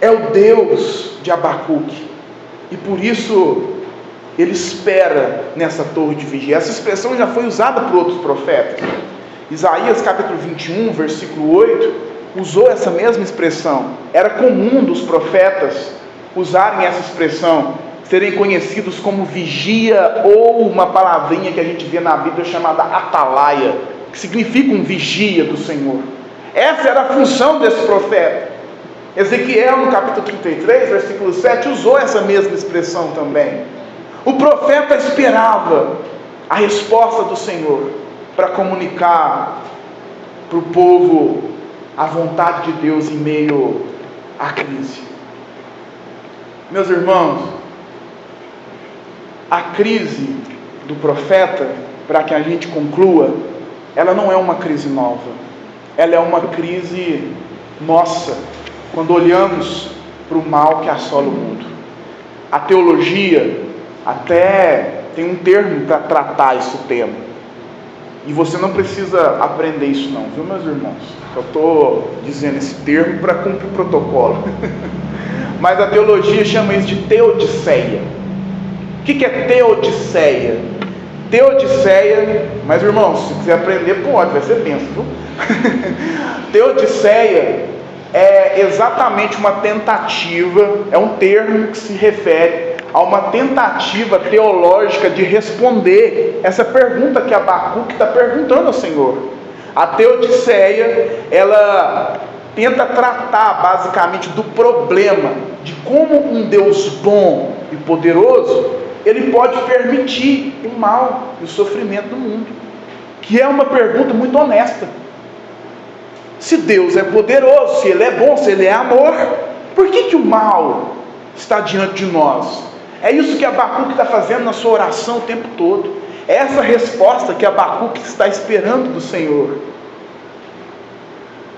é o Deus de Abacuque, e por isso ele espera nessa torre de vigia. Essa expressão já foi usada por outros profetas. Isaías capítulo 21, versículo 8, usou essa mesma expressão. Era comum dos profetas usarem essa expressão, serem conhecidos como vigia, ou uma palavrinha que a gente vê na Bíblia chamada atalaia, que significa um vigia do Senhor. Essa era a função desse profeta. Ezequiel, no capítulo 33, versículo 7, usou essa mesma expressão também. O profeta esperava a resposta do Senhor para comunicar para o povo a vontade de Deus em meio à crise. Meus irmãos, a crise do profeta, para que a gente conclua, ela não é uma crise nova, ela é uma crise nossa, quando olhamos para o mal que assola o mundo. A teologia até tem um termo para tratar esse tema, e você não precisa aprender isso não, viu, meus irmãos? Só estou dizendo esse termo para cumprir o protocolo. Mas a teologia chama isso de teodiceia. O que é teodiceia? Teodiceia, mas irmãos, se quiser aprender, pode, vai ser bênção, viu? Teodiceia é exatamente uma tentativa, é um termo que se refere a uma tentativa teológica de responder essa pergunta que Abacuque está perguntando ao Senhor. A teodiceia, ela tenta tratar basicamente do problema de como um Deus bom e poderoso, ele pode permitir o mal e o sofrimento do mundo, que é uma pergunta muito honesta. Se Deus é poderoso, se Ele é bom, se Ele é amor, por que o mal está diante de nós? É isso que Abacuque está fazendo na sua oração o tempo todo. É essa resposta que Abacuque está esperando do Senhor.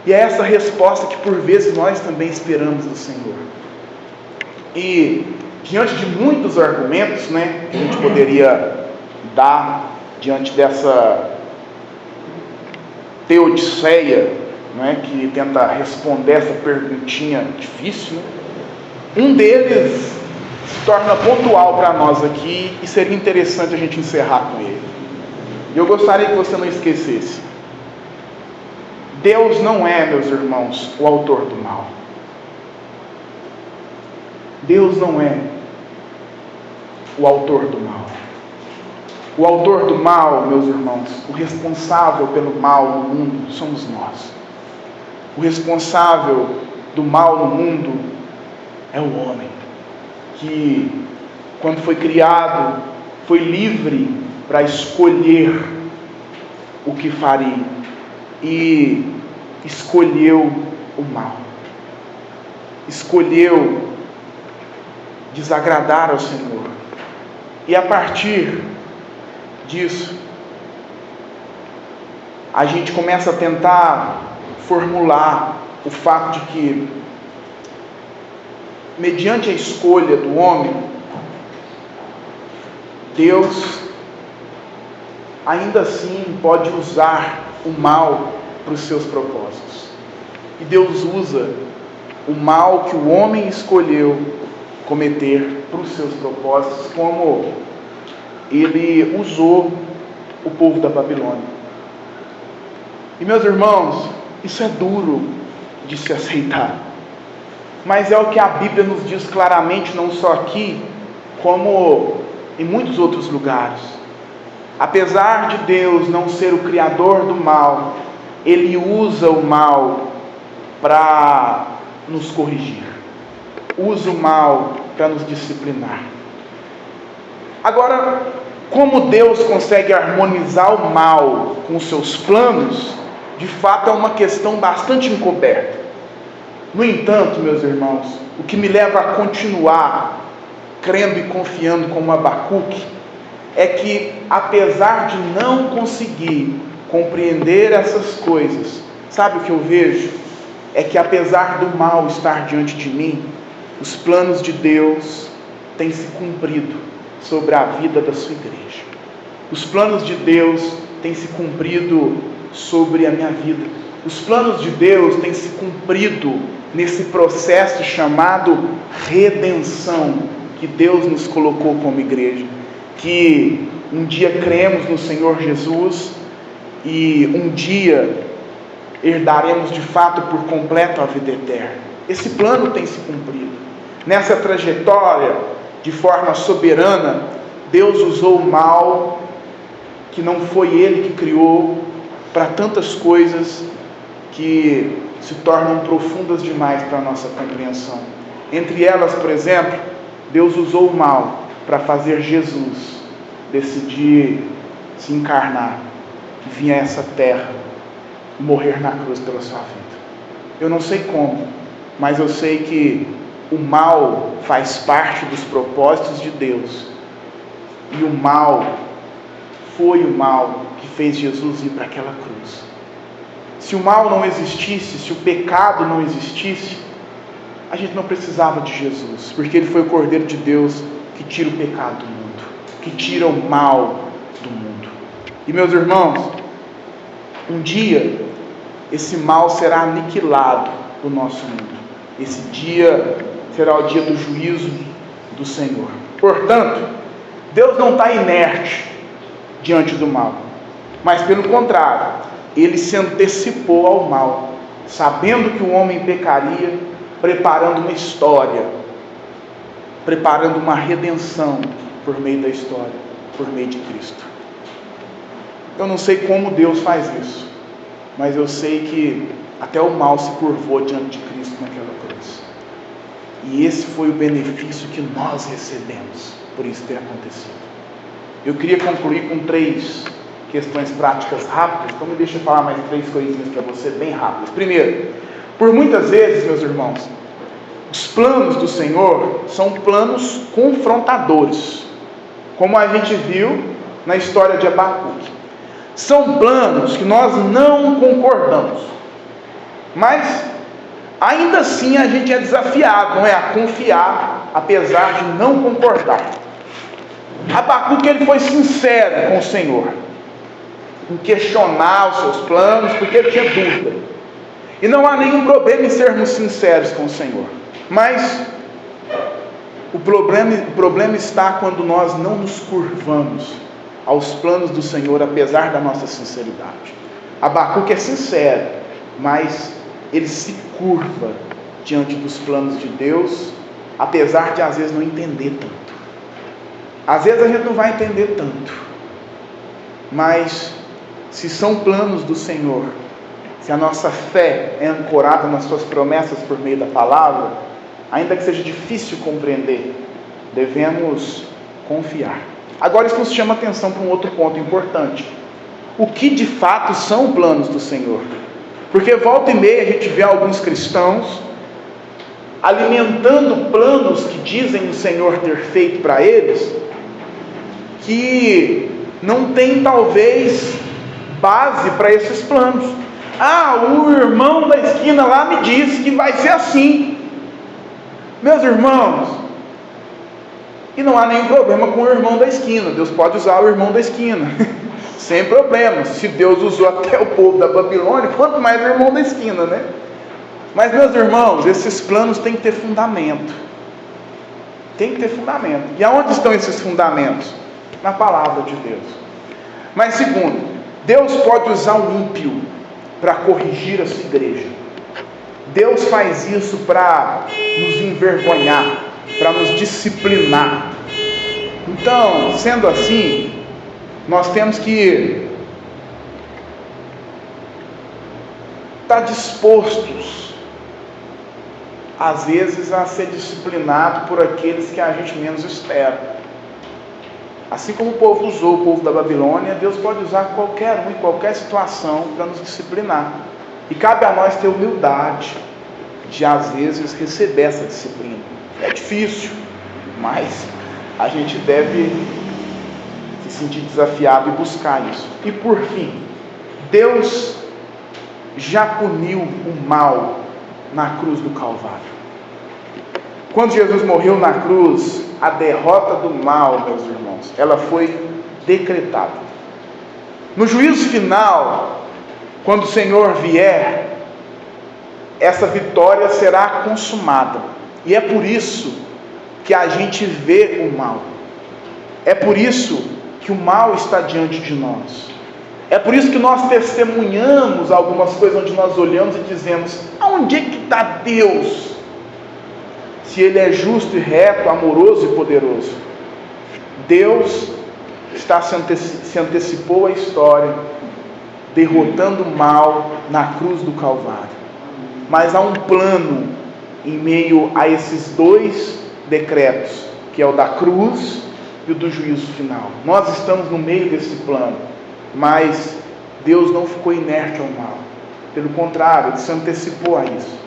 E é essa resposta que por vezes nós também esperamos do Senhor. E diante de muitos argumentos, que a gente poderia dar diante dessa teodiceia, que tenta responder essa perguntinha difícil, um deles se torna pontual para nós aqui e seria interessante a gente encerrar com ele. E eu gostaria que você não esquecesse: Deus não é, meus irmãos, o autor do mal. Deus não é o autor do mal. O autor do mal, meus irmãos, o responsável pelo mal no mundo somos nós. O responsável do mal no mundo é o homem, que quando foi criado, foi livre para escolher o que faria e escolheu o mal. Escolheu desagradar ao Senhor. E a partir disso, a gente começa a tentar formular o fato de que, mediante a escolha do homem, Deus ainda assim pode usar o mal para os seus propósitos. E Deus usa o mal que o homem escolheu cometer para os seus propósitos, como Ele usou o povo da Babilônia. E meus irmãos, isso é duro de se aceitar, mas é o que a Bíblia nos diz claramente, não só aqui, como em muitos outros lugares. Apesar de Deus não ser o criador do mal, Ele usa o mal para nos corrigir, usa o mal para nos disciplinar. Agora, como Deus consegue harmonizar o mal com os seus planos, de fato é uma questão bastante encoberta. No entanto, meus irmãos, o que me leva a continuar crendo e confiando como Abacuque é que, apesar de não conseguir compreender essas coisas, sabe o que eu vejo? É que apesar do mal estar diante de mim, os planos de Deus têm se cumprido sobre a vida da sua igreja. Os planos de Deus têm se cumprido sobre a minha vida. Os planos de Deus têm se cumprido nesse processo chamado redenção que Deus nos colocou como igreja. Que um dia cremos no Senhor Jesus e um dia herdaremos de fato por completo a vida eterna. Esse plano tem se cumprido. Nessa trajetória, de forma soberana, Deus usou o mal, que não foi Ele que criou, para tantas coisas que se tornam profundas demais para a nossa compreensão. Entre elas, por exemplo, Deus usou o mal para fazer Jesus decidir se encarnar, vir a essa terra e morrer na cruz pela sua vida. Eu não sei como, mas eu sei que o mal faz parte dos propósitos de Deus, e o mal foi o mal que fez Jesus ir para aquela cruz. Se o mal não existisse, se o pecado não existisse, a gente não precisava de Jesus, porque Ele foi o Cordeiro de Deus que tira o pecado do mundo, que tira o mal do mundo. E meus irmãos, um dia esse mal será aniquilado do nosso mundo. Esse dia será o dia do juízo do Senhor. Portanto, Deus não está inerte diante do mal, mas pelo contrário, Ele se antecipou ao mal, sabendo que o homem pecaria, preparando uma história, preparando uma redenção por meio da história, por meio de Cristo. Eu não sei como Deus faz isso, mas eu sei que até o mal se curvou diante de Cristo naquela cruz. E esse foi o benefício que nós recebemos por isso ter acontecido. Eu queria concluir com 3 questões práticas rápidas, então me deixa eu falar mais 3 coisinhas para você, bem rápidas. Primeiro, por muitas vezes, meus irmãos, os planos do Senhor são planos confrontadores, como a gente viu na história de Abacuque. São planos que nós não concordamos, mas ainda assim a gente é desafiado, não é, a confiar, apesar de não concordar. Abacuque, ele foi sincero com o Senhor, em questionar os seus planos, porque ele tinha dúvida. E não há nenhum problema em sermos sinceros com o Senhor, mas o problema está quando nós não nos curvamos aos planos do Senhor, apesar da nossa sinceridade. Abacuque é sincero, mas ele se curva diante dos planos de Deus, apesar de às vezes não entender tanto. Às vezes a gente não vai entender tanto, mas se são planos do Senhor, se a nossa fé é ancorada nas suas promessas por meio da palavra, ainda que seja difícil compreender, devemos confiar. Agora isso nos chama atenção para um outro ponto importante. O que de fato são planos do Senhor? Porque volta e meia a gente vê alguns cristãos alimentando planos que dizem o Senhor ter feito para eles, que não tem talvez base para esses planos. O irmão da esquina lá me disse que vai ser assim. Meus irmãos, e não há nenhum problema com o irmão da esquina. Deus pode usar o irmão da esquina sem problema. Se Deus usou até o povo da Babilônia, quanto mais o irmão da esquina, né? Mas, meus irmãos, esses planos têm que ter fundamento. Tem que ter fundamento. E aonde estão esses fundamentos? Na palavra de Deus. Mas segundo, Deus pode usar o ímpio para corrigir a sua igreja. Deus faz isso para nos envergonhar, para nos disciplinar. Então, sendo assim, nós temos que estar dispostos, às vezes, a ser disciplinado por aqueles que a gente menos espera. Assim como o povo usou o povo da Babilônia, Deus pode usar qualquer um em qualquer situação para nos disciplinar. E cabe a nós ter humildade de, às vezes, receber essa disciplina. É difícil, mas a gente deve se sentir desafiado e buscar isso. E por fim, Deus já puniu o mal na cruz do Calvário. Quando Jesus morreu na cruz, a derrota do mal, meus irmãos, ela foi decretada. No juízo final, quando o Senhor vier, essa vitória será consumada. E é por isso que a gente vê o mal. É por isso que o mal está diante de nós. É por isso que nós testemunhamos algumas coisas onde nós olhamos e dizemos: aonde é que está Deus? Se Ele é justo e reto, amoroso e poderoso. Deus se antecipou à história, derrotando o mal na cruz do Calvário. mas há um plano em meio a esses dois decretos, que é o da cruz e o do juízo final. Nós estamos no meio desse plano, mas Deus não ficou inerte ao mal. Pelo contrário, Ele se antecipou a isso.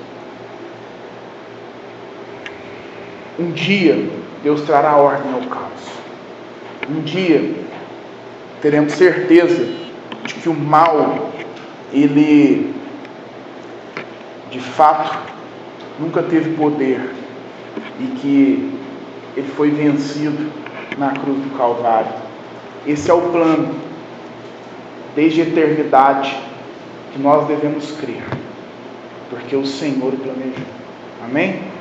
Um dia, Deus trará ordem ao caos. Um dia, teremos certeza de que o mal, ele, de fato, nunca teve poder e que ele foi vencido na cruz do Calvário. Esse é o plano, desde a eternidade, que nós devemos crer, porque o Senhor o planejou. Amém?